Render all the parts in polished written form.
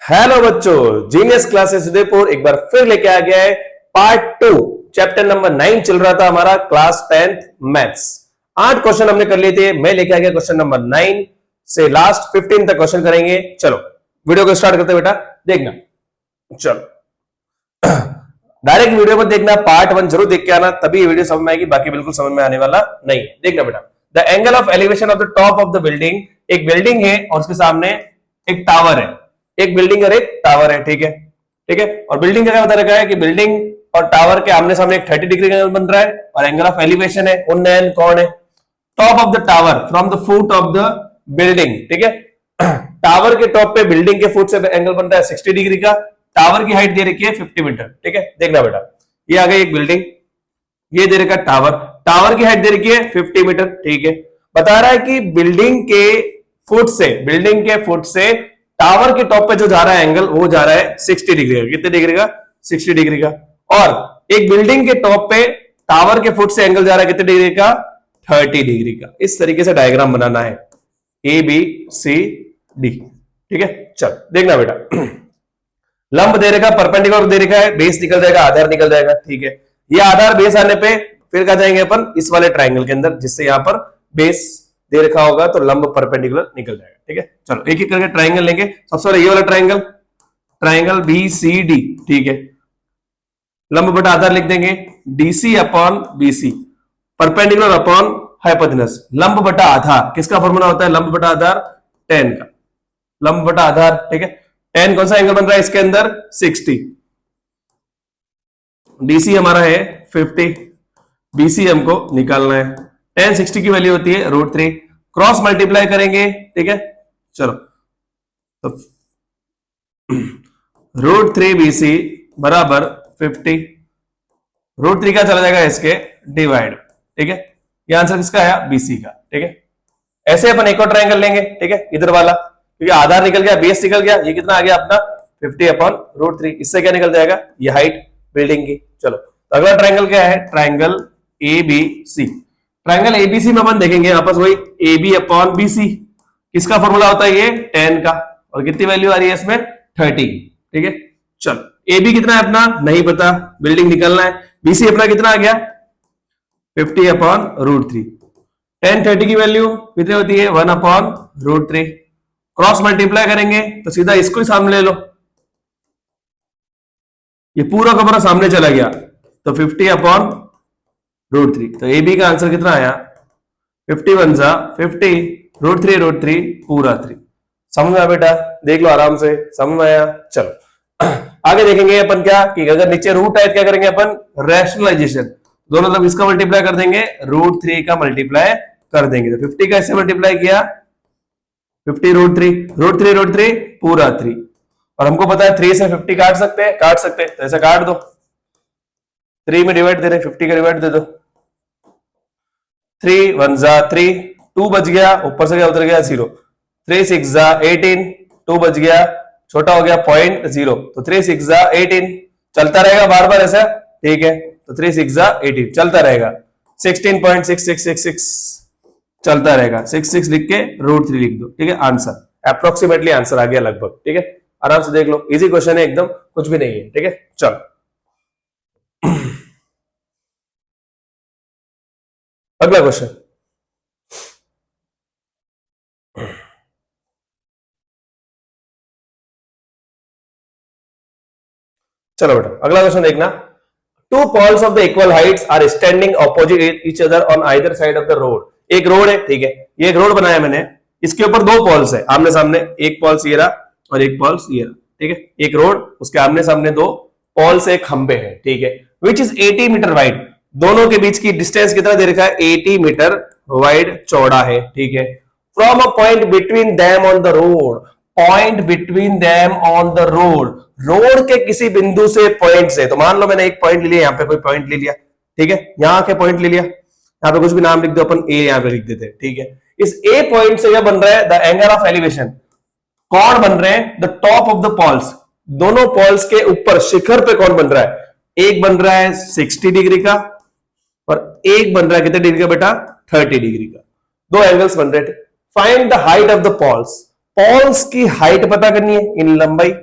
Hello बच्चों, genius classes Udaipur एक बार फिर लेके आ गया है पार्ट 2 चैप्टर नंबर 9 चल रहा था हमारा क्लास 10th मैथ्स। 8 क्वेश्चन हमने कर लिए थे, मैं लेके आ गया क्वेश्चन नंबर 9 से लास्ट 15 तक क्वेश्चन करेंगे। चलो वीडियो को स्टार्ट करते बेटा, देखना। चलो डायरेक्ट वीडियो को देखना, पार्ट 1 जरूर देख के आना, तभी ये वीडियो समझ में आएगी, बाकी बिल्कुल समझ में आने वाला नहीं है। देखना बेटा, the angle of elevation of the top of the building, एक बिल्डिंग है और उसके सामने एक टावर है, एक बिल्डिंग और एक टावर है, ठीक है। ठीक है, और बिल्डिंग का क्या बता रखा है कि बिल्डिंग और टावर के आमने सामने एक 30 डिग्री का एंगल बन रहा है और एंगल ऑफ एलिवेशन है उन्नयन कौन है, top of the tower from the foot of the building. ठीक है, टावर के टॉप पे बिल्डिंग के फुट से एंगल बन रहा है 60 डिग्री का, टावर की हाइट दे रखी है 50 मीटर। ठीक है, देखना बेटा, ये आ गई एक बिल्डिंग, ये दे रखा टावर, टावर की हाइट दे रखी है 50 मीटर। ठीक है, बता रहा है कि बिल्डिंग के फुट से टावर के टॉप पे जो जा रहा है एंगल वो जा रहा है 60 डिग्री का। कितने डिग्री का? 60 डिग्री का। और एक बिल्डिंग के टॉप पे टावर के फुट से एंगल जा रहा है कितने डिग्री का? 30 डिग्री का। इस तरीके से डायग्राम बनाना है, ए बी सी डी। ठीक है, चल देखना बेटा, लंब दे रखा, परपेंडिकुलर दे रखा है, बेस निकल जाएगा, आधार निकल जाएगा। ठीक है, ये आधार बेस आने पे फिर कहा जाएंगे अपन इस वाले ट्राइंगल के अंदर, जिससे यहां पर बेस दे रखा होगा तो लंब परपेंडिकुलर निकल जाएगा। ठीक है, चलो एक एक करके ट्राइंगल लेंगे। सबसे पहले ये वाला triangle, triangle B C D. ठीक है, लंब बटा आधार लिख देंगे DC upon BC, perpendicular upon hypotenuse. लंब बटा आधार किसका फॉर्मूला होता है? लंब बटा आधार tan का, लंब बटा आधार। ठीक है, tan कौन सा एंगल बन रहा है इसके अंदर? 60। डीसी हमारा है 50, बीसी हमको निकालना है। tan 60 की वैल्यू होती है √3, क्रॉस मल्टीप्लाई करेंगे। ठीक है, चलो तो √3 BC बराबर 50, √3 का चला जाएगा इसके डिवाइड। ठीक है, ये आंसर किसका आया? BC का। ठीक है, ऐसे अपन एक और ट्रायंगल लेंगे। ठीक है, इधर वाला, क्योंकि आधार निकल गया, बेस निकल गया, ये कितना आ गया अपना 50 अपॉन √3। इससे क्या निकल जाएगा? ये हाइट बिल्डिंग की। चलो तो अगला ट्रायंगल क्या है? Triangle ABC। ट्रायंगल ABC में अपन देखेंगे आपस वही AB अपॉन BC, किसका फॉर्मूला होता है? ये tan का, और कितनी वैल्यू आ रही है इसमें? 30। ठीक है, चलो AB कितना है अपना नहीं पता, बिल्डिंग निकलना है। BC अपना कितना आ गया? 50 अपॉन √3। tan 30 की वैल्यू कितनी होती है? 1 अपॉन √3। क्रॉस मल्टीप्लाई करेंगे तो सीधा इसको ही सामने ले लो, ये पूरा का पूरा सामने चला गया तो 50 अपॉन √3। तो AB का आंसर कितना आया? 51 सा 50, √3 पूरा 3। समझ में आया बेटा? देख लो आराम से, समझ में आया? चलो आगे देखेंगे अपन क्या कि अगर नीचे रूट आए क्या करेंगे अपन? रैशनलाइजेशन, दोनों तरफ इसका मल्टीप्लाई कर देंगे, √3 का मल्टीप्लाई कर देंगे। तो 50 का इससे मल्टीप्लाई किया, 50 √3 पूरा 3। और हमको पता है 3 से 50 काट सकते हैं, तो ऐसा काट दो, 3 में डिवाइड दे रहे, 50 का डिवाइड दे दो, 3 1 जा 3, 2 बच गया, ऊपर से क्या उतर गया 0, 3 6 जा 18, 2 बच गया, छोटा हो गया 0.0, तो 3 6 जा 18, चलता रहेगा बार बार ऐसा। ठीक है, तो 3 6 जा 18 चलता रहेगा, 16.6666 चलता रहेगा, 66 लिख के √3 लिख दो। ठीक है, आंसर अप्रोक्सीमेटली आंसर आ गया लगभग। ठीक है, आराम से देख लो, इजी क्वेश्चन है एकदम, कुछ भी नहीं है। ठीक है, चलो अगला क्वेश्चन, चलो बेटा अगला क्वेश्चन देखना। Two poles of the equal heights are standing opposite each other on either side of the road. एक रोड है, ठीक है, ये एक रोड बनाया मैंने, इसके ऊपर दो पॉल्स है आमने सामने, एक पॉल्स ये रहा और एक पॉल्स ये रहा। ठीक है, एक रोड, उसके आमने सामने दो पॉल्स, एक खंबे हैं। ठीक है, विच इज 80 मीटर वाइड, दोनों के बीच की डिस्टेंस कितना दे रखा है? 80 मीटर वाइड चौड़ा है। ठीक है, from a point between them on the road, point between them on the road, road के किसी बिंदु से, पॉइंट से, तो मान लो मैंने एक पॉइंट ले लिया, यहाँ पे कोई पॉइंट ले लिया। ठीक है, यहाँ के पॉइंट ले लिया, यहाँ पे कुछ भी नाम लिख दो अपन, ए यहाँ पे लिख देते हैं। ठीक है, इस ए पॉइंट से क्या बन रहा है? द एंगल ऑफ एलिवेशन, कौन बन रहे हैं? The top of the poles, दोनों पॉल्स के ऊपर शिखर पे कौन बन रहा है? एक बन रहा है 60 डिग्री का और एक बन रहा है कितने डिग्री का बेटा? 30 डिग्री का। दो एंगल्स बन रहे थे। Find the height of the poles, poles की हाइट पता करनी है, इन लंबाई।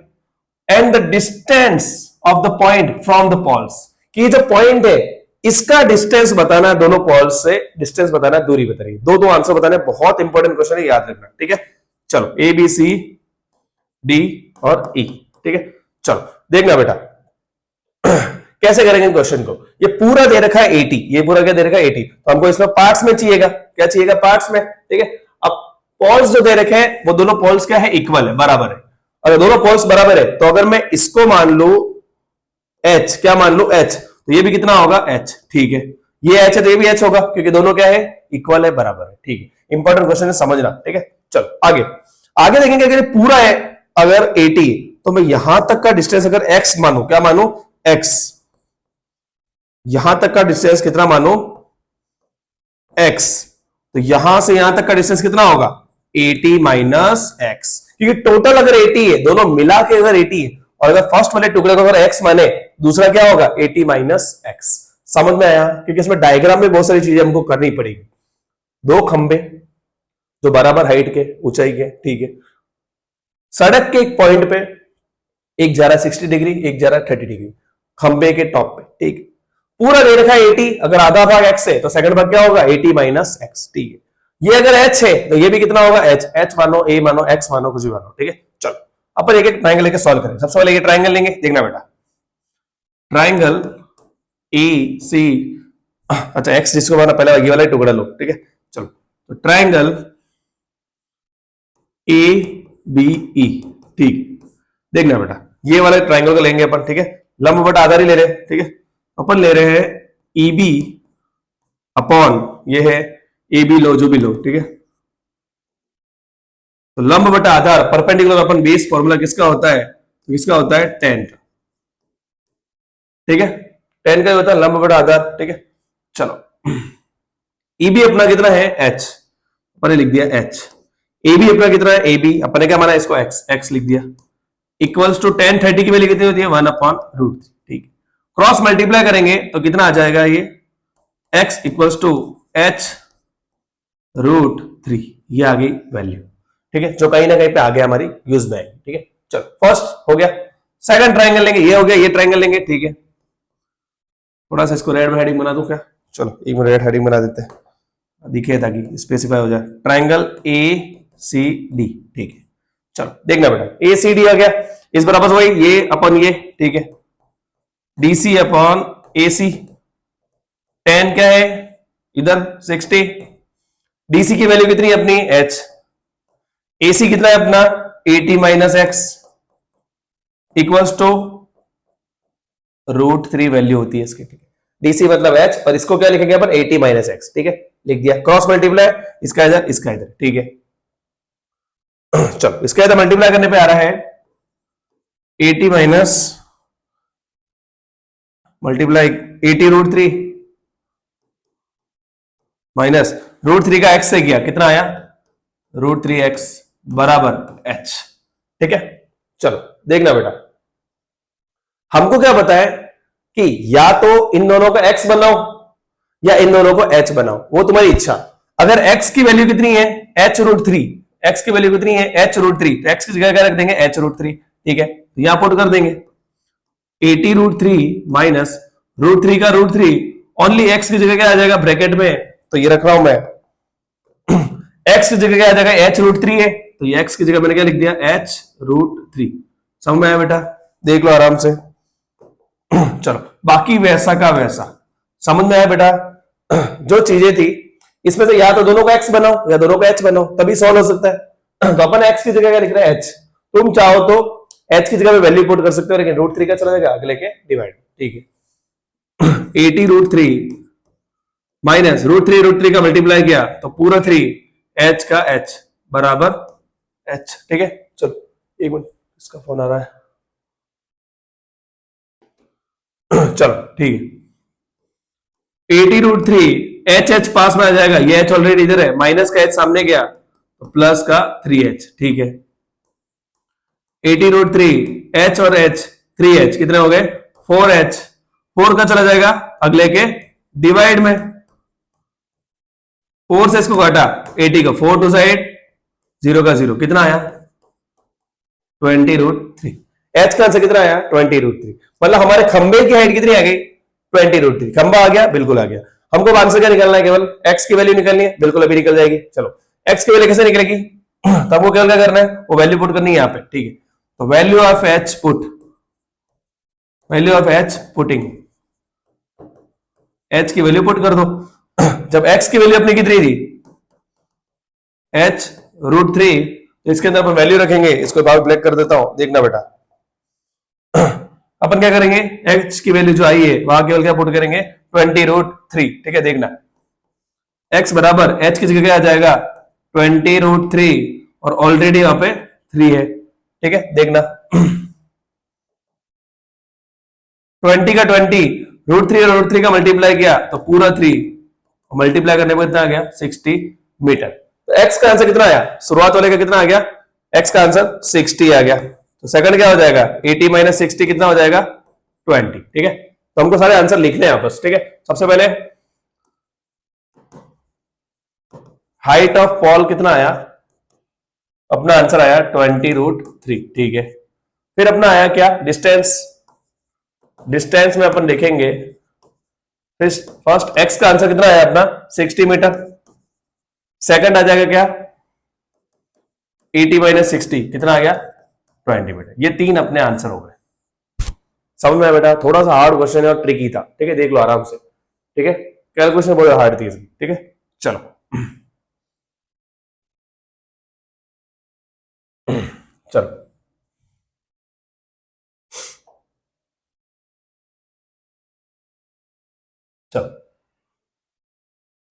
And the distance of the point from the poles, कि ये जो पॉइंट है इसका डिस्टेंस बताना है, दोनों पोल्स से डिस्टेंस बताना है, दूरी बतानी है। दो आंसर बताने, बहुत इंपॉर्टेंट क्वेश्चन है, याद रखना। ठीक है, चलो ए बी सी डी और ई। ठीक है, चलो देखना बेटा कैसे करेंगे क्वेश्चन को। ये पूरा दे रखा है 80, ये पूरा क्या दे रखा है 80, तो हमको इसमें पार्ट्स में चाहिएगा, क्या चाहिएगा पार्ट्स में। ठीक है, अब पोल्स जो दे रखे हैं वो दोनों पोल्स क्या है, इक्वल है, बराबर है। अगर दोनों पोल्स बराबर है तो अगर मैं इसको मान लू h, क्या मान लू h, तो ये भी कितना होगा h। ठीक है, ये h है तो ये भी h होगा, क्योंकि दोनों क्या है, इक्वल है, बराबर है। ठीक है, इंपॉर्टेंट क्वेश्चन है, समझना। ठीक है, चलो आगे आगे देखेंगे। अगर पूरा है, अगर 80, तो मैं यहां तक का डिस्टेंस अगर x मानू, क्या मानू, x, यहां तक का डिस्टेंस कितना मानो, x, तो यहां से यहां तक का डिस्टेंस कितना होगा, 80 माइनस x, क्योंकि टोटल अगर 80 है, दोनों मिला के अगर 80 है, और अगर फर्स्ट वाले टुकड़े को अगर x माने, दूसरा क्या होगा 80 माइनस x। समझ में आया, क्योंकि इसमें डायग्राम में बहुत सारी चीजें हमको करनी पड़ेगी। दो खंबे जो बराबर हाइट के, ऊंचाई के, ठीक है, सड़क के एक पॉइंट पे, एक जा रहा 60 डिग्री, एक जा रहा 30 डिग्री, खंबे के टॉप पे। ठीक, पूरा दे रखा है 80, अगर आधा भाग x है तो सेकंड भाग क्या होगा 80 माइनस x। ठीक है, ये अगर h है तो ये भी कितना होगा h मानो, a मानो, x मानो, कुछ भी मानो। ठीक है, चलो अपन एक एक ट्राइंगल लेके सॉल्व करेंगे। सबसे पहले ये ट्राइंगल लेंगे, देखना बेटा, ट्राइंगल ए सी, अच्छा x जिसको माना पहले ये वाला टुकड़ा लो। ठीक है, चलो तो ट्राइंगल ए बी ई। ठीक, देखना बेटा, ये वाले ट्राइंगल को लेंगे अपन। ठीक है, लंब बटा आधार ही ले रहे हैं। ठीक है, अपन ले रहे हैं ई बी अपॉन, ये है ए बी लो, जो भी लो। ठीक है, तो लंब बटा आधार परपेंडिकुलर अपन बेस फॉर्मूला किसका होता है, किसका होता है टेन। ठीक है, टेन का होता है लंब बटा आधार। ठीक है, चलो ई बी अपना कितना है h, अपन ने लिख दिया h। ए बी अपना कितना है ए बी, अपन ने क्या माना इसको x, x लिख दिया, इक्वल्स टू टेन 30 की वैल्यू कितनी होती है 1 अपॉन रूट। ठीक, क्रॉस मल्टीप्लाई करेंगे तो कितना आ जाएगा, ये x equals to h root 3, ये आ गई वैल्यू। ठीक है, जो कहीं ना कहीं पे आ गया हमारी यूज में आएगी। ठीक है, चलो फर्स्ट हो गया, सेकंड ट्राइंगल लेंगे, ये हो गया, ये ट्राइंगल लेंगे। ठीक है, थोड़ा सा इसको रेड में हेडिंग बना दूं क्या, चलो एक मिनट रेड हेडिंग बना देते हैं, दिखे ताकि स्पेसिफाई हो जाए। Triangle A C D. ठीक है, चलो देखना बेटा, ए सी डी आ गया, इस बराबर वही ये अपन ये। ठीक है, डीसी अपॉन ए सी, टेन क्या है इधर 60, डीसी की वैल्यू कितनी है अपनी h, एसी कितना है अपना 80 minus x equals to root 3 value होती है इसकी। ठीक है, डीसी मतलब h, और इसको क्या लिखेंगे अपन 80 माइनस एक्स। ठीक है, लिख दिया, क्रॉस मल्टीप्लाई, इसका इधर इसका इधर। ठीक है, चलो इसका इधर मल्टीप्लाई करने पे आ रहा है 80 minus multiply 80 root 3 minus root 3 का x से किया, कितना आया रूट 3x बराबर h। ठीक है, चलो देखना बेटा, हमको क्या पता है कि या तो इन दोनों का x बनाओ या इन दोनों को h बनाओ, वो तुम्हारी इच्छा। अगर x की वैल्यू कितनी है h रूट 3, x की वैल्यू कितनी है h रूट 3, तो x की जगह क्या रख देंगे h रूट 3। ठीक है, तो यहां पुट कर देंगे 80 रूट 3 माइनस रूट 3 का रूट 3, ओनली x की जगह क्या आ जाएगा ब्रैकेट में, तो ये रख रहा हूं मैं, x की जगह क्या आ जाएगा h रूट 3 है, तो ये x की जगह मैंने क्या लिख दिया h रूट 3। समझ में आया बेटा, देख लो आराम से। चलो बाकी वैसा का वैसा, समझ में आया बेटा। जो चीजें थी इसमें से या तो दोनों को x बनाओ या दोनों को h बनाओ, तभी सॉल्व हो सकता है। तो अपन x की जगह क्या लिख रहे हैं h, तुम चाहो तो h की जगह में वैल्यू पुट कर सकते हो, लेकिन रूट 3 का चला जाएगा अगले के डिवाइड। ठीक है, 80 रूट 3 माइनस रूट 3 का मल्टीप्लाई किया तो पूरा 3 h का h बराबर h। ठीक है, चलो एक मिनट, इसका फोन आ रहा है। चलो ठीक है, 80 रूट 3 h पास में आ जाएगा, ये h ऑलरेडी इधर है, माइनस का h सामने गया तो प्लस का 3h। ठीक है, 80 रूट 3 h और h 3h कितने हो गए 4h, 4 का चला जाएगा अगले के डिवाइड में, 4 से इसको काटा 80 का 4 टू साइड 0 का 0, कितना आया 20 रूट 3। एच का आंसर कितना आया 20√3, मतलब हमारे खंबे की हाइट कितनी आ गई 20√3, खंबा आ गया, बिल्कुल आ गया। हमको आंसर क्या निकलना है, केवल एक्स की वैल्यू निकलनी है, बिल्कुल अभी निकल जाएगी। चलो एक्स की वैल्यू कैसे निकलेगी तो हमको केवल क्या करना है, वो वैल्यू पुट करनी है यहाँ पे, ठीक है। तो value of H put, value of H putting, H की वैल्यू पुट कर दो। जब एक्स की वैल्यू अपनी कितनी थी h√3, तो इसके अंदर अपन वैल्यू रखेंगे, इसको बाहर ब्लैक कर देता हूं, देखना बेटा। अपन क्या करेंगे, x की वैल्यू जो आई है वहां केवल क्या पुट करेंगे 20√3, ठीक है। देखना x बराबर h की जगह क्या आ जाएगा 20√3, और ऑलरेडी यहां पे 3 है, ठीक है। देखना 20 का 20 √3 और √3 का मल्टीप्लाई किया तो पूरा 3, मल्टीप्लाई करने पर कितना आ गया 60 मीटर। तो x का आंसर कितना आया, शुरुआत वाले का कितना आ गया, x का आंसर 60 आ गया। तो सेकंड क्या हो जाएगा 80 - 60 कितना हो जाएगा 20, ठीक है। तो हमको सारे आंसर लिखने हैं आपस, ठीक है। सबसे पहले हाइट ऑफ पॉल कितना आया, अपना आंसर आया 20√3, ठीक है। फिर अपना आया क्या डिस्टेंस, डिस्टेंस में अपन देखेंगे, फिर फर्स्ट x का आंसर कितना आया अपना 60 मीटर, सेकंड आ जाएगा क्या 80 - 60 कितना आ गया 20 मीटर। ये 3 अपने आंसर हो गए। समझ में आया बेटा, थोड़ा सा हार्ड क्वेश्चन है और ट्रिकी था, ठीक है, देख लो आराम से, ठीक है। कैलकुलेशन बहुत हार्ड थी, ठीक है। चलो चलो चलो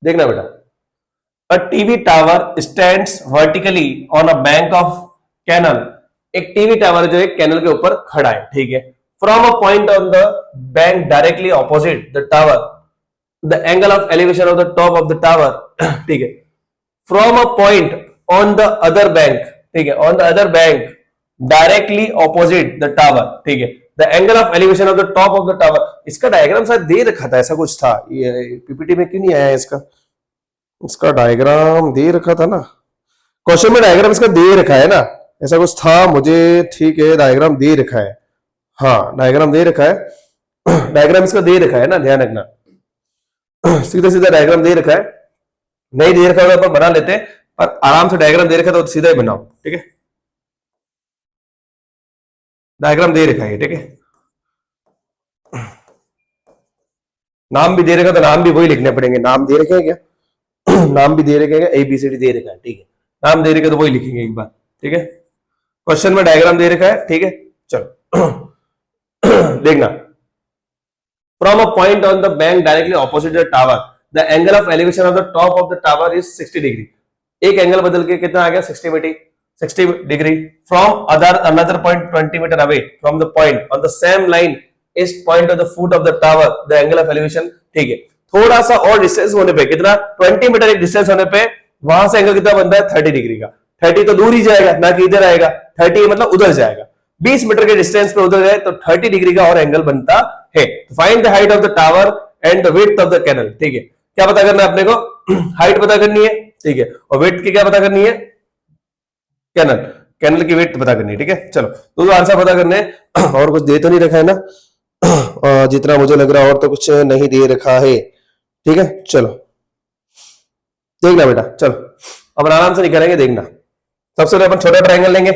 देखना बेटा, A TV tower stands vertically on a bank of canal. एक टीवी टावर जो है कैनल के ऊपर खड़ा है, ठीक है। From a point on the bank directly opposite the tower, the angle of elevation of the top of the tower, ठीक है। From a point on the other bank, ठीक है, on the other bank directly opposite the tower, ठीक है, the angle of elevation of the top of the tower। इसका diagram शायद दे रखा था, ऐसा कुछ था, ये पीपीटी में क्यों नहीं आया इसका, इसका डायग्राम दे रखा था ना, क्वेश्चन में डायग्राम इसका दे रखा है ना, ऐसा कुछ था मुझे, ठीक है, डायग्राम दे रखा है, हाँ डायग्राम दे रखा है, डायग्राम इसका दे रखा है ना, ध्यान रखना, सीधा सीधा डायग्राम दे रखा है, नहीं दे रखा होगा अपन बना लेते हैं, पर आराम से डायग्राम दे रखा तो सीधा ही बनाओ, ठीक है। डायग्राम दे रखा है, ठीक है। नाम भी दे रखा तो नाम भी वही लिखने पड़ेंगे, नाम दे रखे हैं क्या नाम भी दे रखे हैं, ABCD दे रखा है, ठीक है। नाम दे रखे तो वही लिखेंगे एक बार, ठीक है। क्वेश्चन में डायग्राम दे रखा है, ठीक है। चलो देखना, from a point on the bank directly opposite the tower, the angle of elevation of the top of the tower is 60 degree. एक एंगल बदल के कितना आ गया 60 degree. From another point 20 metre away from the point on the same line is point of the foot of the tower, the angle of elevation, ठीक है। थोड़ा सा और डिस्टेंस होने पे, कितना 20 मीटर एक डिस्टेंस होने पे वहां से एंगल कितना बनता है 30 डिग्री का। 30 तो दूर ही जाएगा ना कि इधर आएगा, 30 मतलब उधर जाएगा। 20 मीटर के डिस्टेंस पे उधर जाए तो 30 डिग्री का और एंगल बनता है। Find the height of the tower and the width of the canal, ठीक है। क्या पता करना है अपने को हाइट पता करनी है, ठीक है, और विड्थ की क्या पता करनी है कैनल, कैनल की विड्थ पता करनी है, ठीक है। चलो तो आंसर पता करने और कुछ दे तो नहीं रखा है ना, जितना मुझे लग रहा है और तो कुछ नहीं दे रखा है, ठीक है। चलो देखना बेटा, चलो अब आराम से निकालेंगे, देखना। सबसे पहले अपन छोटा ट्रायंगल लेंगे,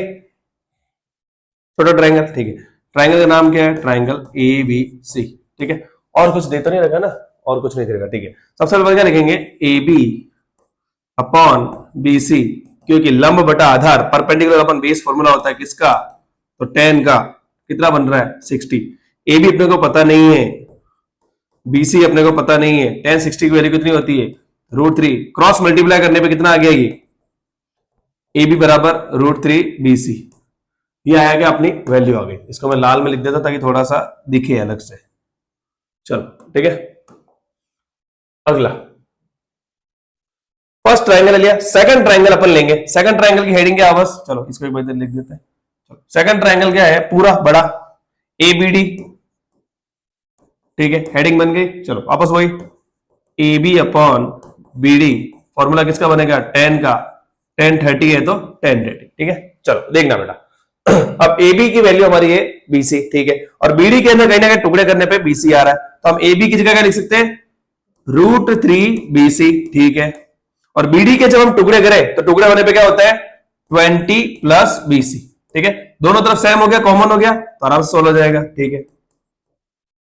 छोटा ट्रायंगल, ठीक है। ट्रायंगल का नाम क्या है, ट्रायंगल ABC, ठीक है। और कुछ दे तो नहीं रखा ना, और कुछ नहीं दे रखा, ठीक है। सबसे पहले क्या लिखेंगे AB अपॉन BC, क्योंकि लंब बटा आधार परपेंडिकुलर अपन बेस फॉर्मूला होता है किसका, तो tan का कितना बन रहा है 60। AB अपने को पता नहीं है, BC अपने को पता नहीं है, tan 60 की वैल्यू कितनी होती है √3, क्रॉस मल्टीप्लाई करने पे कितना आ गया ये AB बराबर √3 BC, ये आया क्या अपनी वैल्यू आ गई। इसको मैं लाल में लिख देता ताकि थोड़ा सा दिखे अलग से। चलो ठीक है, अगला फर्स्ट ट्रायंगल लिया, सेकंड ट्रायंगल अपन लेंगे। सेकंड ट्रायंगल की हेडिंग क्या है बस, चलो इसको एक बार लिख देते हैं। चलो सेकंड ट्रायंगल क्या है, पूरा बड़ा ABD, ठीक है, हेडिंग बन गई। चलो वापस वही AB अपॉन BD, फॉर्मूला किसका बनेगा tan का, tan 30 है तो tan 30, ठीक है। चलो देखना बेटा, अब ए बी की वैल्यू हमारी है BC, ठीक है, और BD के अंदर कहीं ना कहीं टुकड़े करने पे BC आ रहा है, तो हम AB की जगह क्या लिख सकते हैं, √3BC, ठीक है, और BD के जब हम टुकड़े करें तो टुकड़े होने पे क्या होता है 20 प्लस BC, ठीक है, दोनों तरफ सेम हो गया, कॉमन हो गया तो आराम से सोल्व हो जाएगा, ठीक है,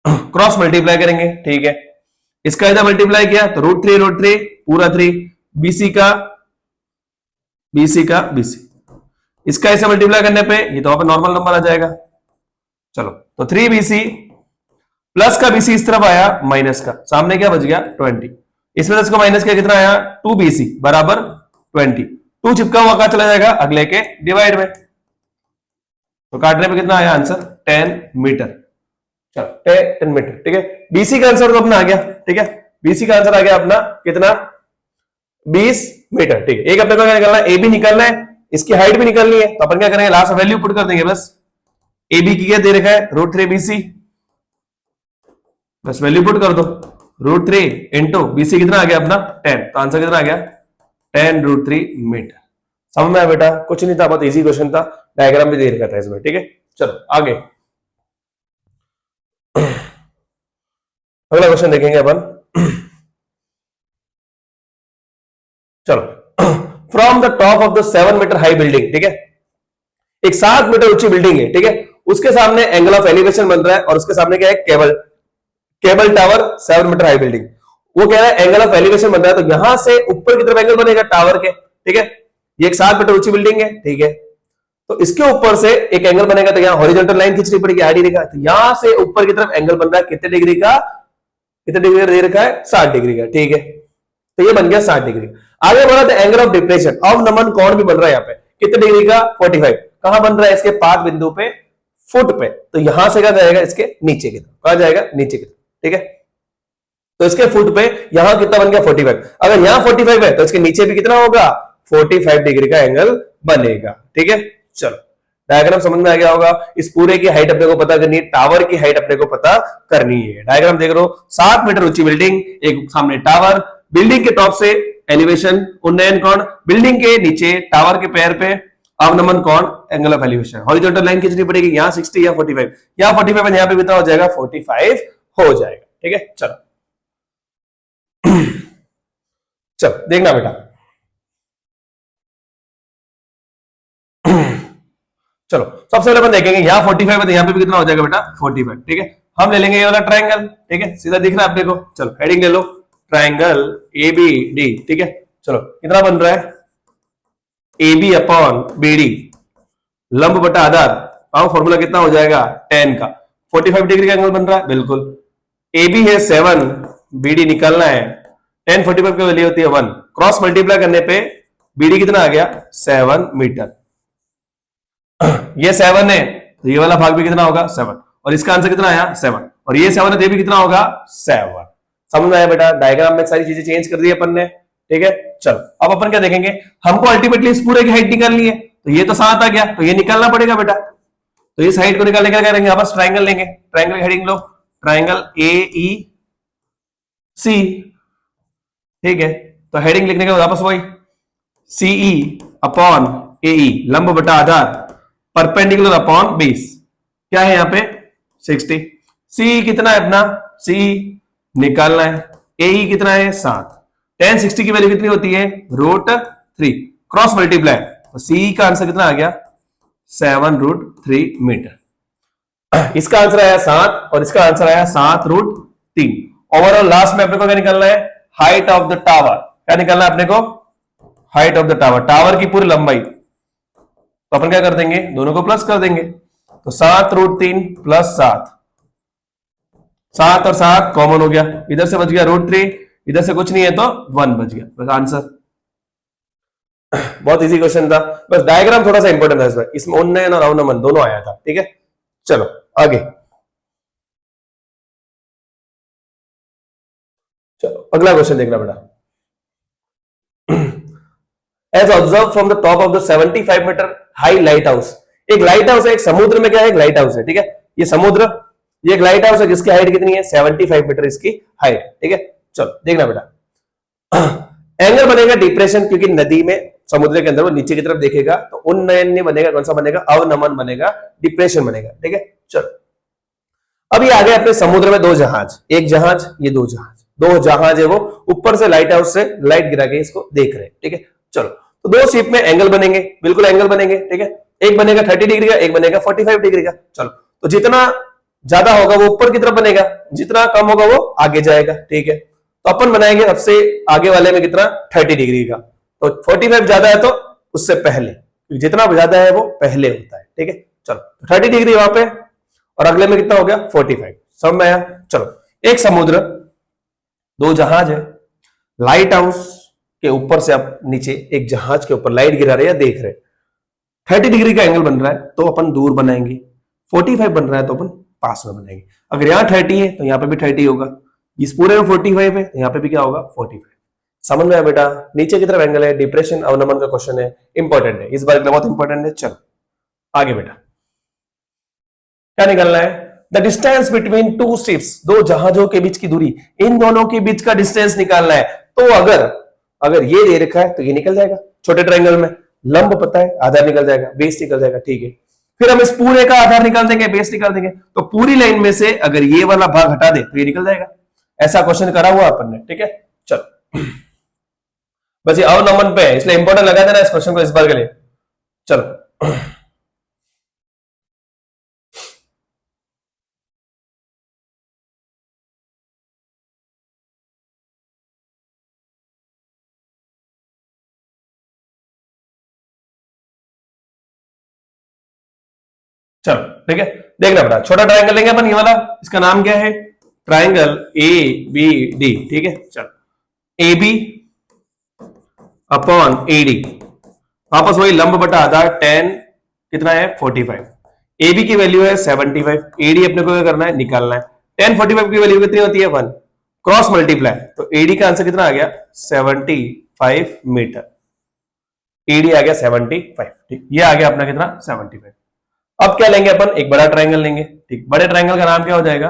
क्रॉस मल्टीप्लाई करेंगे, ठीक है, इसका इधर मल्टीप्लाई किया तो √3 पूरा 3, BC का BC, इसका ऐसे मल्टीप्लाई करने पे ये तो वहां नॉर्मल नंबर आ जाएगा। चलो तो 3BC प्लस का BC इस तरफ आया, माइनस का सामने क्या बच गया 20, इसमें इसको माइनस किया कितना आया 2BC बराबर 20, 2 चिपका हुआ कहां चला जाएगा अगले के डिवाइड में, तो काटने पे कितना आया आंसर 10 मीटर। चलो 10 मीटर, ठीक है, BC का आंसर तो अपना आ गया, ठीक है, BC का आंसर आ गया अपना कितना 20 मीटर, ठीक है, एक अपने को क्या निकालना है, AB निकालना है, इसकी हाइट भी निकालनी है, तो अपन क्या करेंगे लास्ट वैल्यू पुट कर देंगे, बस AB की क्या दे रखा है √3BC, बस वैल्यू पुट कर दो, √3 इंटू BC कितना आ गया अपना 10, तो आंसर कितना आ गया 10√3 मीटर। समझ में आया बेटा, कुछ नहीं था, बहुत इजी क्वेश्चन था, डायग्राम भी दे रखा था इसमें, ठीक है। चलो आगे अगला क्वेश्चन देखेंगे अपन। चलो from the top of the 7 metre high building, ठीक है, एक 7 मीटर ऊंची बिल्डिंग है, ठीक है, उसके सामने एंगल ऑफ एलिवेशन बन रहा है और उसके सामने क्या है cable tower 7 metre high building, वो कह रहा है एंगल ऑफ एलिवेशन बन रहा है, तो यहां से ऊपर की तरफ एंगल बनेगा टावर के, ठीक है, ये एक 7 मीटर ऊंची बिल्डिंग है, ठीक है, तो इसके ऊपर से एक एंगल बनेगा, तो यहां हॉरिजॉन्टल लाइन खींचनी पड़ेगी आईडी रेखा, तो यहां से ऊपर की तरफ एंगल बन रहा है कितने डिग्री का, कितने डिग्री दे रखा है 60 डिग्री का, ठीक है, तो ये बन गया 60 डिग्री। आगे बढ़ा तो एंगल ऑफ डिप्रेशन अवनमन कोण भी बन रहा है यहाँ पे कितने डिग्री का 45, कहां बन रहा है इसके पाद बिंदु पे फुट पे, तो यहां से क्या जाएगा इसके नीचे की तरफ, कहां जाएगा नीचे की तरफ, ठीक है, तो इसके फुट पे यहां कितना बन गया 45, अगर यहां 45 है तो इसके नीचे भी कितना होगा 45 डिग्री का एंगल बनेगा, ठीक है। चलो डायग्राम समझ में आ गया होगा, इस पूरे की हाइट अपने को पता करनी है, टावर की हाइट अपने को पता करनी है। डायग्राम देख लो 7 मीटर ऊंची बिल्डिंग, एक सामने टावर, बिल्डिंग के टॉप से एलिवेशन उन्नयन कोण, बिल्डिंग के नीचे टावर के पैर पे अवनमन कोण angle of elevation, horizontal line खींचनी पड़ेगी, यहाँ 60 या 45, यहाँ 45 यहाँ पे कितना हो जाएगा 45 हो जाएगा, ठीक है। चलो चलो देखना बेटा, चलो सबसे पहले अपन देखेंगे यहाँ 45 है तो यहाँ पे भी कितना हो जाएगा बेटा 45, ठीक है, हम ले लेंगे ये वाला ट्रायंगल, ठीक है, सीधा दिख रहा है अपने को, चलो हेडिंग ले लो ट्रायंगल ABD, ठीक है, चलो कितना बन रहा है AB अपॉन BD लंब बटा आधार, पाओ फॉर्मूला कितना हो जाएगा 10 का, 45 डिग्री का एंगल बन रहा है, बिल्कुल, AB है 7, BD निकालना है, 10 45 की वैल्यू होती है 1, क्रॉस मल्टीप्लाई करने पे BD कितना आ गया 7 मीटर, ये 7 है तो ये वाला भाग भी कितना होगा 7, और इसका आंसर कितना आया 7, और ये 7 है तो ये भी कितना होगा 7। समझ में आया बेटा, डायग्राम में सारी चीजें चेंज कर दी अपन ने, ठीक है। चलो अब अपन क्या देखेंगे, हमको अल्टीमेटली इस पूरे की हाइट निकालनी है, तो ये तो 7 आ गया तो ये निकालना पड़ेगा बेटा, तो इस हाइट को निकालने क्या करेंगे आपस ट्रायंगल लेंगे, ट्रायंगल हेडिंग लो ट्रायंगल AEC, ठीक है, तो हेडिंग लिखने के बाद वापस वही CE अपॉन AE लंब बटा आधार परपेंडिकुलर अपॉन बेस, क्या है यहाँ पे 60, CE कितना है अपना CE निकालना है, AE कितना है 7, 10 60 की वैल्यू कितनी होती है √3, क्रॉस मल्टीप्लाई, तो CE का आंसर कितना आ गया 7√3 मीटर, इसका आंसर आया 7 और इसका आंसर आया 7√3। ओवरऑल लास्ट में अपने को क्या निकालना है हाइट ऑफ द टावर, क्या निकालना है अपने को height of the tower, tower की पूरी लंबाई, तो अपन क्या कर देंगे दोनों को प्लस कर देंगे, तो 7√3 प्लस 7, 7 और 7 कॉमन हो गया, इधर से बच गया √3, इधर से कुछ नहीं है तो 1 बच गया, बस आंसर। बहुत इजी क्वेश्चन था, बस डायग्राम थोड़ा सा इंपॉर्टेंट था इसमें, इसमें उन्नयन और अवनमन दोनों आया था, ठीक है। चलो आगे, चलो अगला क्वेश्चन देखना बेटा, as observe from the top of the 75 metre high lighthouse, एक लाइट हाउस है, एक समुद्र में क्या है एक लाइट हाउस है, ठीक है, ये समुद्र, ये एक लाइट हाउस है जिसकी हाइट कितनी है 75 मीटर इसकी हाइट, ठीक है। चलो देखना बेटा, एंगल बनेगा डिप्रेशन क्योंकि नदी में समुद्र के अंदर, वो नीचे की तरफ देखेगा तो उन्नयन नहीं बनेगा, कौन सा बनेगा, अवनमन बनेगा, डिप्रेशन बनेगा। ठीक है, चलो अब ये आ गए अपने समुद्र में दो जहाज, एक जहाज, ये दो जहाज, दो जहाज है वो ऊपर से लाइट हाउस से लाइट गिरा के इसको देख रहे हैं। ठीक है, चलो तो दो शिप में एंगल बनेंगे, बिल्कुल एंगल बनेंगे। ठीक है, एक बनेगा 30 डिग्री का, एक बनेगा 45 डिग्री का। चलो तो जितना ज्यादा होगा वो ऊपर की तरफ बनेगा, जितना कम होगा वो आगे जाएगा। ठीक है, तो अपन बनाएंगे सबसे आगे वाले में कितना, 30 डिग्री का। तो 45 ज्यादा है तो उससे पहले, जितना ज्यादा है वो पहले होता है। ठीक है, चलो 30 डिग्री वहां पे, और अगले में कितना हो गया 45। समझ में आया? चलो एक समुद्र, दो जहाज है, लाइट हाउस के ऊपर से आप नीचे एक जहाज के ऊपर लाइट गिरा रहे हैं, देख रहे हैं, 30 डिग्री का एंगल बन रहा है तो अपन दूर बनाएंगे, 45 बन रहा है तो अपन पास में बनाएंगे। अगर यहाँ 30 है तो यहाँ पे भी 30 होगा, इस पूरे में 45 है तो यहाँ पे भी क्या होगा 45। समझ में आया बेटा? नीचे की तरफ एंगल है, डिप्रेशन अवनमन का क्वेश्चन है, इंपॉर्टेंट है, इस बार के लिए बहुत इंपॉर्टेंट है। चलो आगे बेटा, क्या निकलना है, the distance between two ships, दो जहाजों के बीच की दूरी, इन दोनों के बीच का डिस्टेंस निकालना है। तो अगर ये दे रखा है तो ये निकल जाएगा, छोटे ट्रायंगल में लंब पता है, आधार निकल जाएगा, बेस निकल जाएगा। ठीक है, फिर हम इस पूरे का आधार निकाल देंगे, बेस निकाल देंगे, तो पूरी लाइन में से अगर ये वाला भाग हटा दे तो ये निकल जाएगा। ऐसा क्वेश्चन करा हुआ अपन ने। ठीक है, चलो बस ये अवनमन पे है इसलिए इंपॉर्टेंट लगा देना इस क्वेश्चन को इस बार के लिए। चलो चलो ठीक है, देखना बेटा, छोटा ट्रायंगल लेंगे अपन ये वाला, इसका नाम क्या है, ट्रायंगल ए बी डी। ठीक है, चलो A B upon A D, वापस वही लंब बटा आधार, 10 कितना है 45, ए बी की वैल्यू है 75, ए डी अपने को क्या करना है, निकालना है। 10 45 की वैल्यू कितनी होती है 1, क्रॉस मल्टीप्लाई, तो एडी का आंसर कितना आ गया 75 मीटर, एडी आ गया 75। ठीक, ये आ गया अपना कितना 75। अब क्या लेंगे अपन, एक बड़ा ट्रायंगल लेंगे। ठीक, बड़े ट्रायंगल का नाम क्या हो जाएगा,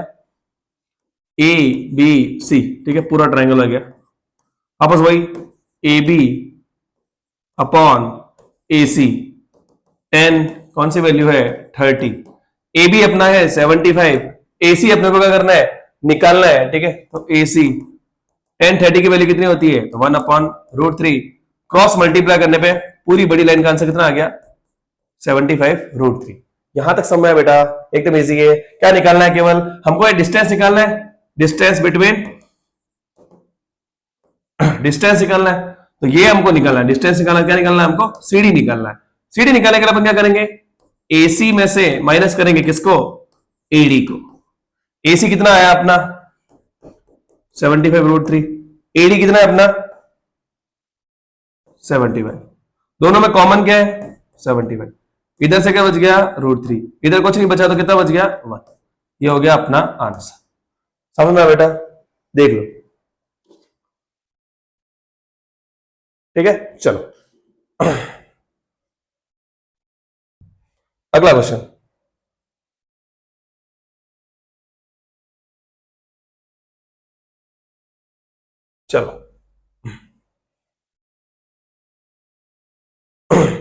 ए बी सी। ठीक है, पूरा ट्रायंगल हो गया, वापस वही ए बी अपॉन ए सी, 10 कौन सी वैल्यू है 30, ए बी अपना है 75, ए सी अपने को क्या करना है, निकालना है। ठीक है, तो ए सी 10 30 की वैल्यू कितनी होती है, तो 1/√3, क्रॉस मल्टीप्लाई करने पे पूरी बड़ी लाइन का आंसर कितना आ गया 75√3। यहां तक समझ में आया बेटा? एकदम इजी है। क्या निकालना है, केवल हमको डिस्टेंस निकालना है, डिस्टेंस बिटवीन, डिस्टेंस निकालना है, तो ये हमको निकालना है, डिस्टेंस निकालना है, क्या निकालना है हमको, सीडी निकालना है। सीडी निकालने के लिए अपन क्या करेंगे, एसी में से माइनस करेंगे किसको, एडी को। एसी कितना आया अपना 75√3, एडी कितना है अपना 75, दोनों में कॉमन क्या है 75, इधर से क्या बच गया √3, इधर कुछ नहीं बचा तो कितना बच गया 1। ये हो गया अपना आंसर। समझ में आया बेटा? देख लो। ठीक है, चलो अगला क्वेश्चन, चलो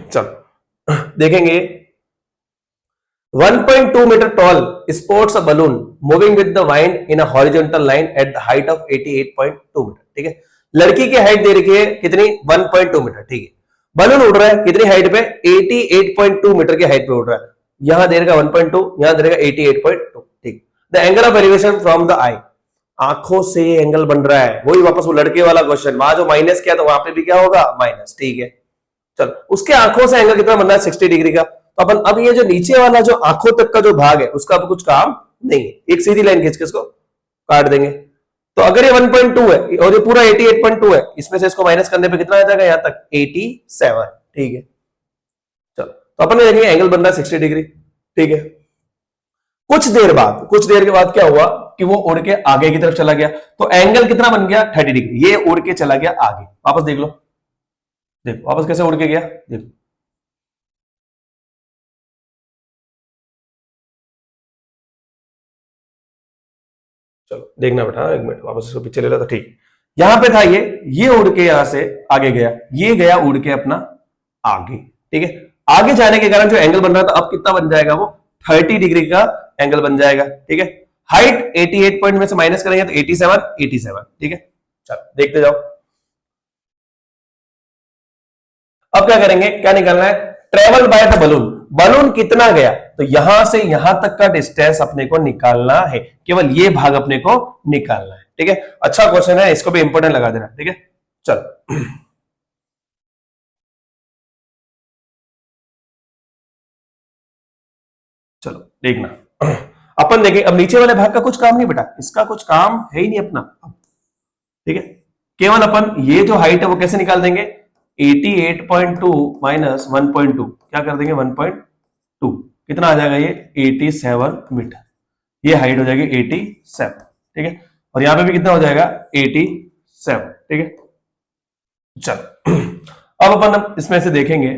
चलो देखेंगे, 1.2 metre tall sports a balloon moving with the wind in a horizontal line at the height of 88.2 metre. ठीक है, लड़की की हाइट दे रखी है कितनी 1.2 मीटर। ठीक है, बलून उड़ रहा है कितनी हाइट पे 88.2 मीटर की हाइट पे उड़ रहा है, यहां दे रखा 1.2, यहां दे रखा 88.2। ठीक, the angle of elevation from the eye, आंखों से एंगल बन रहा है, वही वापस वो लड़के वाला क्वेश्चन, वहां जो माइनस किया तो वहां पे भी क्या होगा माइनस। ठीक है, चलो उसके आंखों से एंगल कितना बन रहा है 60 डिग्री का। तो अपन अब ये जो नीचे वाला जो आंखों तक का जो भाग है उसका अब कुछ काम नहीं है, एक सीधी लाइन खींच के इसको काट देंगे। तो अगर ये 1.2 है और ये पूरा 88.2 है, इसमें से इसको माइनस करने पे कितना आ जाएगा यहां तक 87। ठीक है, चलो तो अपन देखेंगे एंगल बन रहा है 60 डिग्री। ठीक है, कुछ देर के बाद क्या हुआ कि वो उड़ के आगे की तरफ चला गया, तो एंगल कितना बन गया 30 डिग्री, ये उड़ के चला गया आगे। वापस देख लो, देखो वापस कैसे उड़ के गया, देखो चलो देखना बेटा, एक मिनट वापस इसको पीछे ले लो तो ठीक, यहां पे था ये उड़ के यहां से आगे गया, ये गया उड़ के अपना आगे, ठीक है। आगे जाने के कारण जो एंगल बन रहा था अब कितना बन जाएगा, वो 30 डिग्री का एंगल बन जाएगा, ठीक है। हाइट 88 पॉइंट में से माइनस करेंगे तो 87, ठीक है। चलो देखते जाओ। अब क्या करेंगे, क्या निकालना है, travel by the balloon, balloon कितना गया, तो यहां से यहां तक का डिस्टेंस अपने को निकालना है, केवल ये भाग अपने को निकालना है, ठीक है। अच्छा क्वेश्चन है, इसको भी इंपोर्टेंट लगा देना, ठीक है। चलो चलो देखना, अपन देखें अब नीचे वाले भाग का कुछ काम नहीं बेटा, इसका कुछ काम है ही नहीं अपना, ठीक है। केवल अपन ये जो हाइट है वो कैसे निकाल देंगे, 88.2 माइनस 1.2 क्या कर देंगे 1.2, कितना आ जाएगा ये 87 मीटर, ये हाइट हो जाएगी 87, ठीक है। और यहां पे भी कितना हो जाएगा 87, ठीक है। चलो अब अपन इसमें से देखेंगे,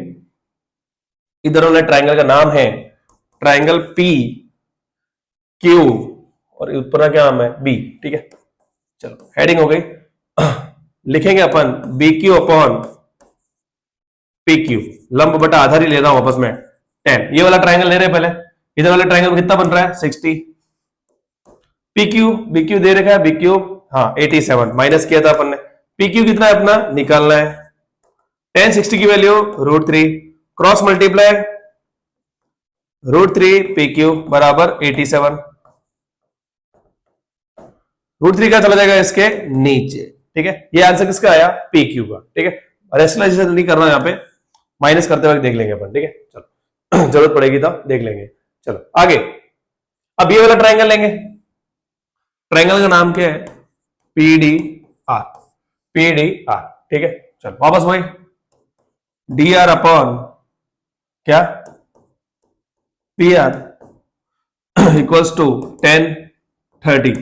इधर वाले ट्राइंगल का नाम है ट्राइंगल पी क्यू और ऊपर का क्या नाम है बी, ठीक है। चलो हेडिंग हो गई, लिखेंगे अपन B Q upon P Q, लंब बटा आधार ही ले रहा हूं वापस में 10, ये वाला ट्राइंगल ले रहे पहले, इधर वाले ट्राइंगल में कितना बन रहा है 60, पी क्यू बी क्यू दे रखा है, बी क्यू हाँ 87 माइनस किया था अपन ने, पी क्यू कितना है अपना निकालना है, 10 60 की value √3 cross multiply √3 P Q बराबर 87, √3 का चला जाएगा इसके नीचे, ठीक है। ये आंसर किसका आया पी क्यू का, ठीक है। रेशनलाइजेशन नहीं करना यहाँ पे, माइनस करते वक्त देख लेंगे अपन, ठीक है। चलो जरूरत पड़ेगी तो देख लेंगे। चलो आगे, अब ये वाला ट्राइंगल लेंगे, ट्राइंगल का नाम क्या है PDR, PDR, ठीक है। चलो वापस वही DR अपॉन क्या PR इक्वल्स टू 10 30,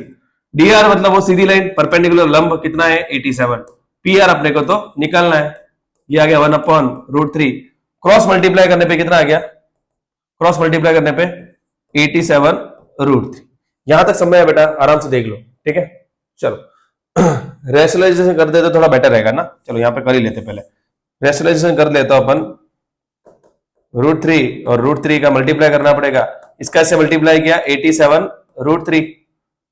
DR मतलब वो सीधी लाइन परपेंडिकुलर लंब कितना है 87, PR अपने को तो निकालना है, ये आ गया 1 अपॉन √3 क्रॉस मल्टीप्लाई करने पे कितना आ गया, क्रॉस मल्टीप्लाई करने पे 87 √3, यहां तक समझ है बेटा, आराम से देख लो, ठीक है। चलो रेशनलाइजेशन कर दे तो थोड़ा बेटर रहेगा ना, चलो यहां पे कर ही लेते, पहले रेशनलाइजेशन कर लेता अपन, √3 और √3 का मल्टीप्लाई करना पड़ेगा, इसका ऐसे मल्टीप्लाई किया 87 √3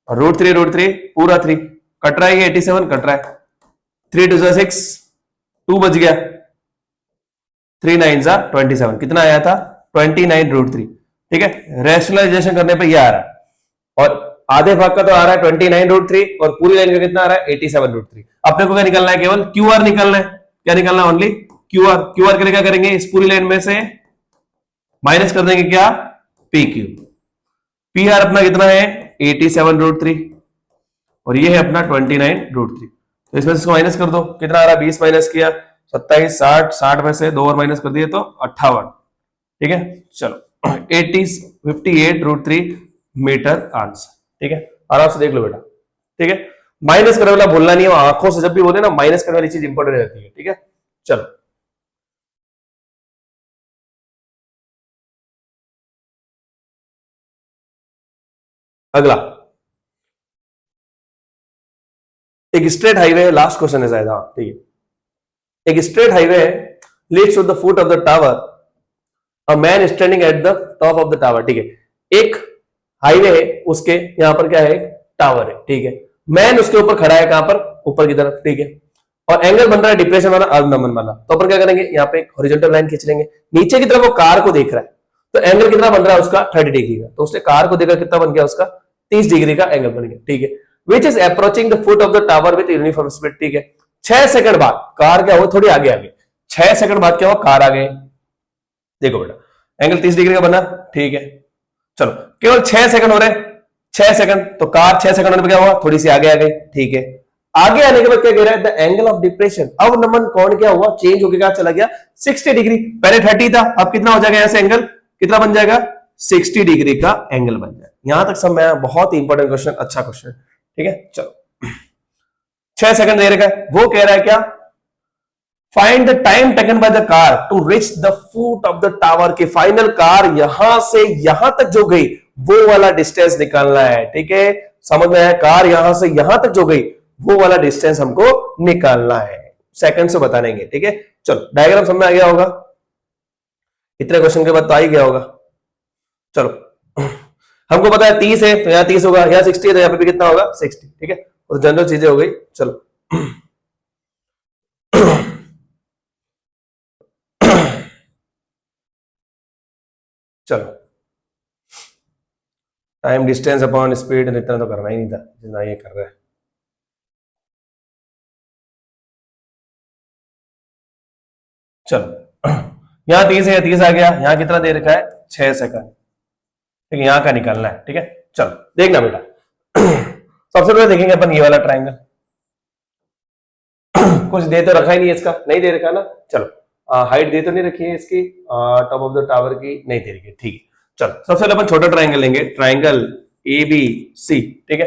और √3 पूरा 3 कट रहा है, ये 87 कट रहा है, 3 2 6 2 बच गया, 3 9 27, कितना आया था 29 √3, ठीक है। रेशनलाइजेशन करने पे ये आ रहा है, और आधे भाग का तो आ रहा है 29 √3 और पूरी लाइन का कितना आ रहा है 87 √3। अपने को क्या निकलना है, केवल QR निकलना है, क्या निकलना है ओनली QR के लिए क्या करेंगे, इस पूरी लाइन में से माइनस कर देंगे क्या PQ, PR अपना कितना है 87 √3 और ये है अपना 29 √3, तो इसमें से इसको माइनस कर दो, कितना आ रहा है 20 माइनस किया 27, 60 में से 2 और माइनस कर दिए तो 58, ठीक है। चलो 58 √3 मीटर आंसर, ठीक है। आराम से देख लो बेटा, ठीक है। माइनस करने वाला भूलना नहीं है, आंखों से जब भी बोले ना माइनस करने वाली चीज इंपॉर्टेंट रहती है, ठीक है। चलो अगला, एक स्ट्रेट हाईवे है, लास्ट क्वेश्चन है शायद, हाँ ठीक है। एक स्ट्रेट हाईवे है, leads to the foot of the tower, a man standing at the top of the tower, ठीक है। एक हाईवे है, उसके यहां पर क्या है एक टावर है, ठीक है। मैन उसके ऊपर खड़ा है, कहां पर ऊपर की तरफ, ठीक है। और एंगल बन रहा है डिप्रेशन वाला अर्ध नमन वाला, तो अपन क्या करेंगे यहाँ पे एक हॉरिजॉन्टल लाइन खींच लेंगे, नीचे की तरफ वो कार को देख रहा है, तो एंगल कितना बन रहा है उसका 30 डिग्री का, तो उसने कार को देखा कितना बन गया उसका 30 डिग्री का एंगल बन गया, ठीक है। Which is approaching the foot of the tower with uniform speed, ठीक है। 6 सेकंड बाद कार क्या हुआ, थोड़ी आगे आ गई, 6 सेकंड बाद क्या हुआ कार आ गई, देखो बेटा एंगल 30 डिग्री का बना, ठीक है। चलो केवल 6 सेकंड हो रहे, 6 सेकंड, तो कार 6 सेकंड में क्या हुआ थोड़ी सी आगे आ गई, ठीक है। आगे आने के बाद क्या कह रहा है, द एंगल ऑफ डिप्रेशन, अब नमन कोण क्या हुआ चेंज होकर क्या चला गया 60 डिग्री, पहले 30 था, अब कितना हो जाएगा यहां से एंगल कितना बन जाएगा 60 डिग्री का एंगल बन जाएगा। यहां तक समझ में, बहुत इंपॉर्टेंट क्वेश्चन, अच्छा क्वेश्चन, ठीक है। चलो 6 सेकंड दे रखा है, वो कह रहा है क्या, find the time taken by the car to reach the foot of the tower, के फाइनल कार यहां से यहां तक जो गई वो वाला डिस्टेंस निकालना है, ठीक है। समझ में आया, कार यहां से यहां तक जो गई वो वाला डिस्टेंस हमको निकालना है, सेकंड से बता देंगे, ठीक है। चलो डायग्राम समझ में आ गया होगा, इतने क्वेश्चन के बाद तो आ ही गया होगा। चलो हमको पता है 30 है तो यहाँ 30 होगा, यहाँ 60 है तो यहाँ पे भी कितना होगा 60, ठीक है। तो जनरल चीजें हो गई। चलो चलो टाइम डिस्टेंस अपॉन स्पीड इतना तो करना ही नहीं था जितना ये कर रहा है। चलो यहाँ 30 है, 30 आ गया, यहाँ कितना दे रखा है 6 सेकंड, ठीक है, यहाँ का निकालना है, ठीक है। चलो देखना बेटा सबसे पहले देखेंगे अपन ये वाला ट्राइंगल कुछ दे तो रखा ही नहीं है इसका, नहीं दे रखा ना। चलो हाइट दे तो नहीं रखी है इसकी, टॉप ऑफ द टावर की नहीं दे रखी है, ठीक है। चलो सबसे पहले अपन छोटा ट्राइंगल लेंगे, ट्राइंगल ए बी सी, ठीक है।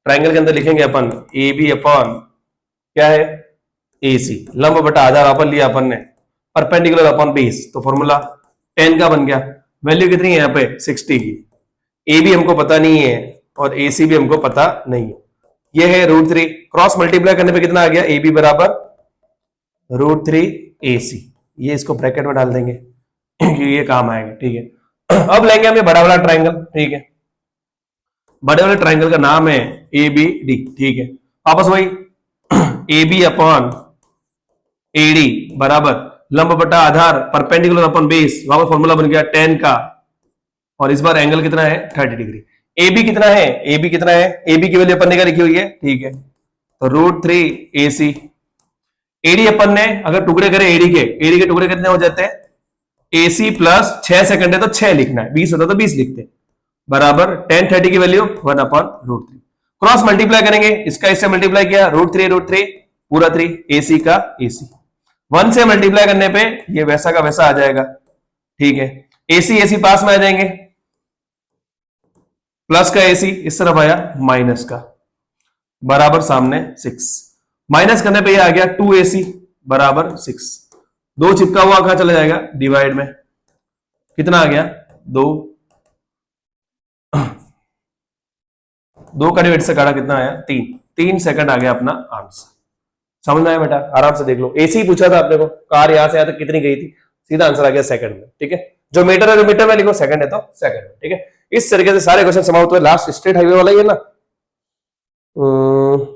ट्राइंगल के अंदर लिखेंगे अपन ए बी अपॉन क्या है ए सी, लंब बटा आधार अपन लिया अपन ने, परपेंडिकुलर अपॉन बेस, तो फॉर्मूला 10 का बन गया। वैल्यू कितनी है यहाँ पे 60 की। ए बी हमको पता नहीं है और ए सी भी हमको पता नहीं है। ये है √3, क्रॉस मल्टीप्लाई करने पे कितना आ गया ए बी बराबर √3 ए सी। ये इसको ब्रैकेट में डाल देंगे क्योंकि ये काम आएगा, ठीक है। अब लेंगे हम ये बड़ा वाला ट्राइंगल, ठीक है। बड़े वाले ट्राइंगल का नाम है ए बी डी, ठीक है। वापस वही A B upon A D बराबर लंब बटा आधार परपेंडिकुलर अपॉन बेस, वापस फॉर्मूला बन गया 10 का, और इस बार एंगल कितना है 30 डिग्री। ए बी कितना है, ए बी कितना है, ए बी की वैल्यू अपन ने क्या लिखी हुई है, ठीक है, तो √3 ए सी। एडी अपन ने अगर टुकड़े करें एडी के टुकड़े कितने हो जाते हैं, ए सी प्लस 6 सेकंड है तो 6 लिखना है, 20 होता तो 20 लिखते, बराबर 10 30 की वैल्यू 1/√3। क्रॉस मल्टीप्लाई करेंगे, इसका इससे मल्टीप्लाई किया √3 पूरा 3 ए सी का ए सी, 1 से मल्टीप्लाई करने पे ये वैसा का वैसा आ जाएगा, ठीक है। एसी पास में आ जाएंगे, प्लस का एसी इस तरफ आया माइनस का, बराबर सामने 6, माइनस करने पे ये आ गया 2AC बराबर 6, 2 चिपका हुआ कहां चला जाएगा डिवाइड में, कितना आ गया 2, 2 का डिवाइड से काटा कितना आया 3 सेकंड आ गया अपना आंसर। समझ में आया बेटा, आराम से देख लो। एसी पूछा था आपने को, कार यहां से यहां तक कितनी गई थी, सीधा आंसर आ गया सेकंड में, ठीक है। जो मीटर है जो मीटर में लिखो, सेकंड है तो सेकंड में, ठीक है। इस तरीके से सारे क्वेश्चन समाप्त हुए। लास्ट स्टेट हाईवे वाला ही है ना,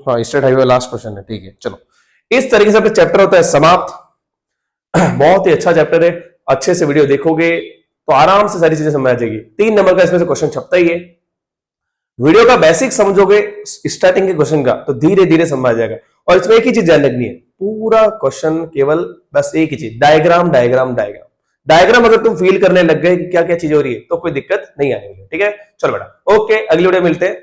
हाँ स्टेट हाईवे लास्ट क्वेश्चन है, ठीक है। चलो इस तरीके से अपना चैप्टर होता है समाप्त। बहुत ही अच्छा चैप्टर है, अच्छे से वीडियो देखोगे तो आराम से सारी चीजें समझ आ जाएगी। 3 नंबर का इसमें से क्वेश्चन छपता ही है। वीडियो का बेसिक समझोगे स्टार्टिंग के क्वेश्चन का तो धीरे धीरे समझ आ जाएगा। और इसमें एक ही चीज ध्यान रखनी है, पूरा क्वेश्चन केवल बस एक ही चीज, डायग्राम डायग्राम डायग्राम डायग्राम। अगर तुम फील करने लग गए कि क्या क्या चीज हो रही है तो कोई दिक्कत नहीं आएगी, ठीक है। चलो बेटा ओके, अगली वीडियो मिलते हैं।